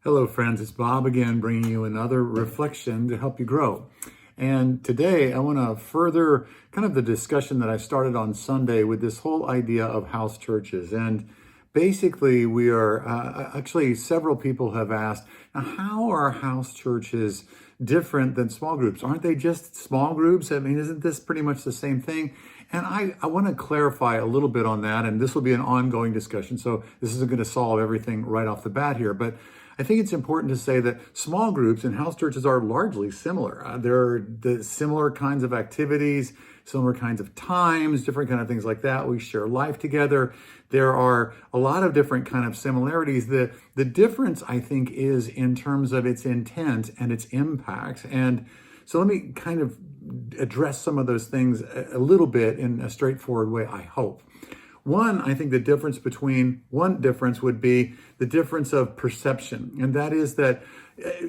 Hello, friends. It's Bob again, bringing you another reflection to help you grow. And today I want to further kind of the discussion that I started on Sunday with this whole idea of house churches. And basically, we are actually several people have asked, now, how are house churches different than small groups? Aren't they just small groups? I mean, isn't this pretty much the same thing? And I want to clarify a little bit on that, and this will be an ongoing discussion. So this isn't going to solve everything right off the bat here, but I think it's important to say that small groups and house churches are largely similar. There are the similar kinds of activities, similar kinds of times, different kind of things like that. We share life together. There are a lot of different kind of similarities. The difference, I think, is in terms of its intent and its impact. And so let me kind of address some of those things a little bit in a straightforward way, I hope. One, I think one difference would be the difference of perception. And that is that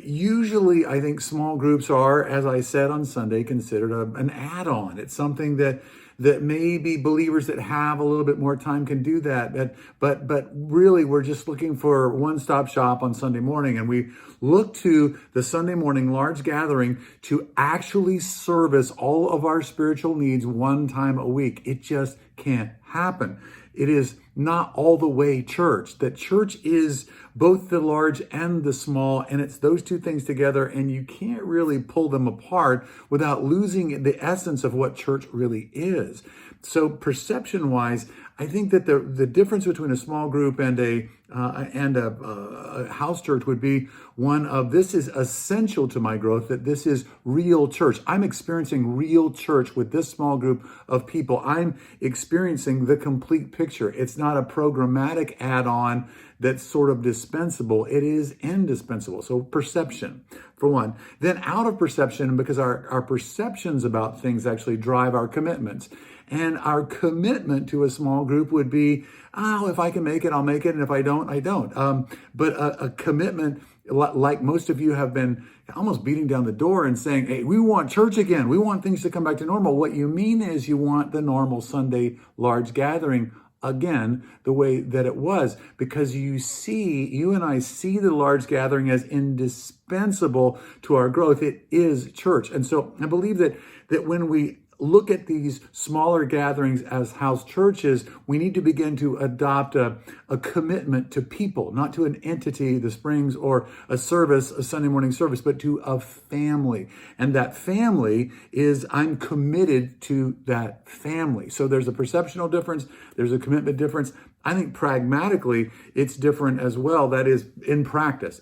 usually I think small groups are, as I said on Sunday, considered an add-on. It's something that maybe believers that have a little bit more time can do that. But really, we're just looking for one-stop shop on Sunday morning. And we look to the Sunday morning large gathering to actually service all of our spiritual needs one time a week. It just can't happen. It is not all the way church. That church is both the large and the small, and it's those two things together, and you can't really pull them apart without losing the essence of what church really is. So perception-wise, I think that the difference between a small group and a house church would be one of, this is essential to my growth, that this is real church. I'm experiencing real church with this small group of people. I'm experiencing the complete picture. It's not a programmatic add-on that's sort of dispensable. It is indispensable. So perception, for one. Then out of perception, because our perceptions about things actually drive our commitments. And our commitment to a small group would be, if I can make it, I'll make it. And if I don't, I don't. But a commitment, like most of you have been almost beating down the door and saying, hey, we want church again. We want things to come back to normal. What you mean is you want the normal Sunday large gathering again, the way that it was, because you and I see the large gathering as indispensable to our growth. It is church. And so I believe that when we look at these smaller gatherings as house churches, we need to begin to adopt a commitment to people, not to an entity, the Springs, or a service, a Sunday morning service, but to a family. And that family is, I'm committed to that family. So there's a perceptual difference. There's a commitment difference. I think pragmatically, it's different as well. That is, in practice,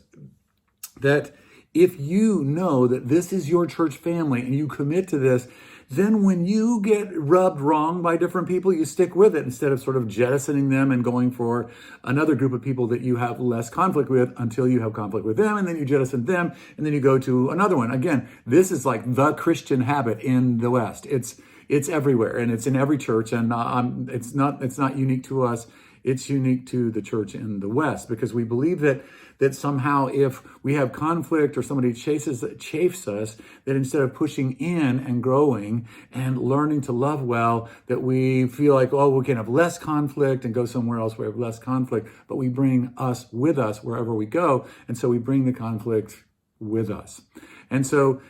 that if you know that this is your church family and you commit to this, then when you get rubbed wrong by different people, you stick with it instead of sort of jettisoning them and going for another group of people that you have less conflict with until you have conflict with them, and then you jettison them, and then you go to another one. Again, this is like the Christian habit in the West. It's everywhere, and it's in every church, and it's not unique to us. It's unique to the church in the West, because we believe that somehow if we have conflict or somebody chafes us, that instead of pushing in and growing and learning to love well, that we feel like, we can have less conflict and go somewhere else where we have less conflict, but we bring us with us wherever we go. And so we bring the conflict with us. And so,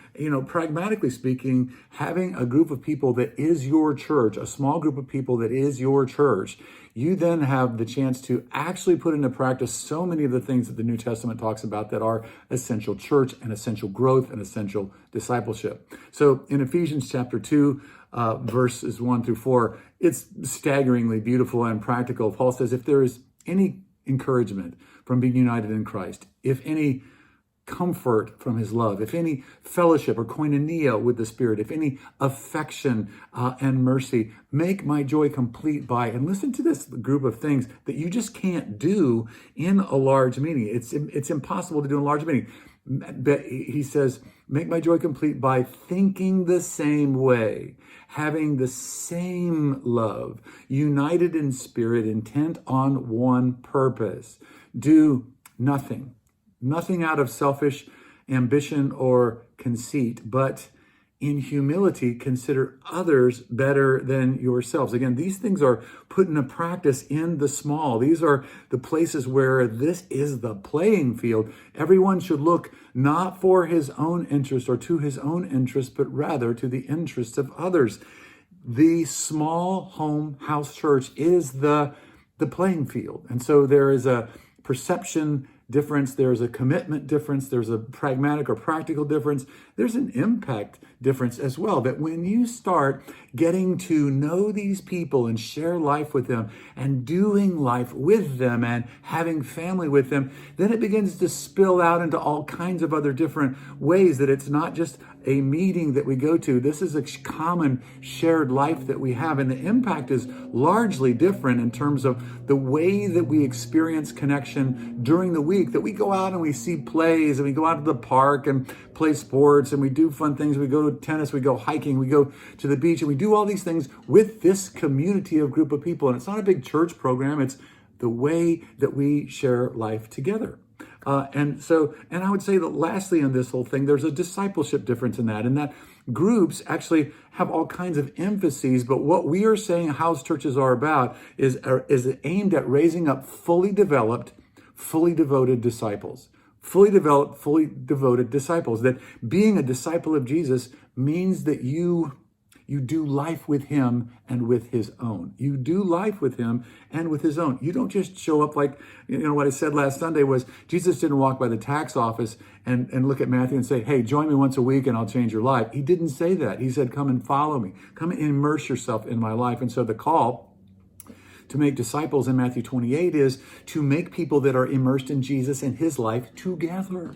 pragmatically speaking, having a group of people that is your church, a small group of people that is your church, you then have the chance to actually put into practice so many of the things that the New Testament talks about that are essential church and essential growth and essential discipleship. So in Ephesians chapter 2, verses 1 through 4, it's staggeringly beautiful and practical. Paul says, if there is any encouragement from being united in Christ, if any comfort from his love, if any fellowship or koinonia with the Spirit, if any affection and mercy, make my joy complete by, and listen to this group of things that you just can't do in a large meeting. It's impossible to do in a large meeting. But he says, make my joy complete by thinking the same way, having the same love, united in spirit, intent on one purpose. Do nothing out of selfish ambition or conceit, but in humility, consider others better than yourselves. Again, these things are put into practice in the small. These are the places where this is the playing field. Everyone should look not for his own interest or to his own interest, but rather to the interests of others. The small home house church is the playing field. And so there is a perception difference, there's a commitment difference, there's a pragmatic or practical difference, there's an impact difference as well. That when you start getting to know these people and share life with them and doing life with them and having family with them, then it begins to spill out into all kinds of other different ways, that it's not just a meeting that we go to. This is a common shared life that we have, and the impact is largely different in terms of the way that we experience connection during the week, that we go out and we see plays and we go out to the park and play sports and we do fun things. We go to tennis, we go hiking, we go to the beach, and we do all these things with this community of group of people. And it's not a big church program. It's the way that we share life together. And I would say that lastly in this whole thing, there's a discipleship difference in that groups actually have all kinds of emphases, but what we are saying house churches are about is aimed at raising up fully developed, fully devoted disciples. Fully developed, fully devoted disciples. That being a disciple of Jesus means that you do life with him and with his own. You do life with him and with his own. You don't just show up like, what I said last Sunday was Jesus didn't walk by the tax office and look at Matthew and say, hey, join me once a week and I'll change your life. He didn't say that. He said, come and follow me. Come and immerse yourself in my life. And so the call to make disciples in Matthew 28 is to make people that are immersed in Jesus and his life together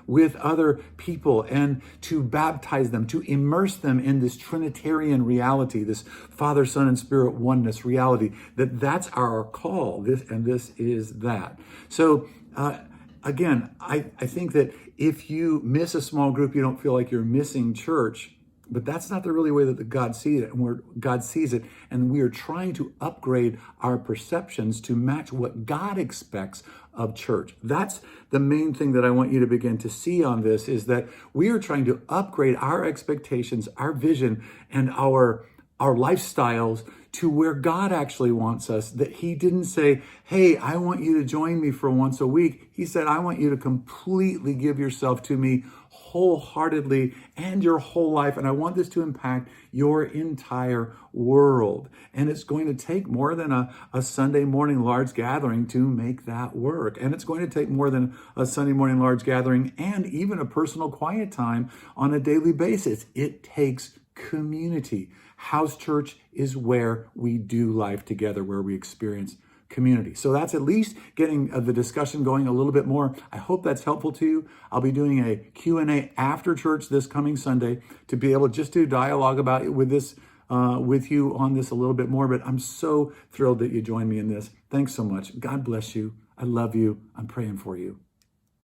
with other people, and to baptize them, to immerse them in this Trinitarian reality, this Father, Son, and Spirit oneness reality. That's our call. This is that. So again, I think that if you miss a small group, you don't feel like you're missing church. But that's not the really way that God sees it, and God sees it, and we are trying to upgrade our perceptions to match what God expects of church. That's the main thing that I want you to begin to see on this, is that we are trying to upgrade our expectations, our vision, and our lifestyles to where God actually wants us. That he didn't say, hey, I want you to join me for once a week. He said, I want you to completely give yourself to me wholeheartedly and your whole life. And I want this to impact your entire world. And it's going to take more than a Sunday morning large gathering to make that work. And it's going to take more than a Sunday morning large gathering and even a personal quiet time on a daily basis. It takes community. House church is where we do life together, where we experience community. So that's at least getting the discussion going a little bit more. I hope that's helpful to you. I'll be doing a Q&A after church this coming Sunday to be able just to dialogue about it with you on this a little bit more. But I'm so thrilled that you joined me in this. Thanks so much. God bless you. I love you. I'm praying for you.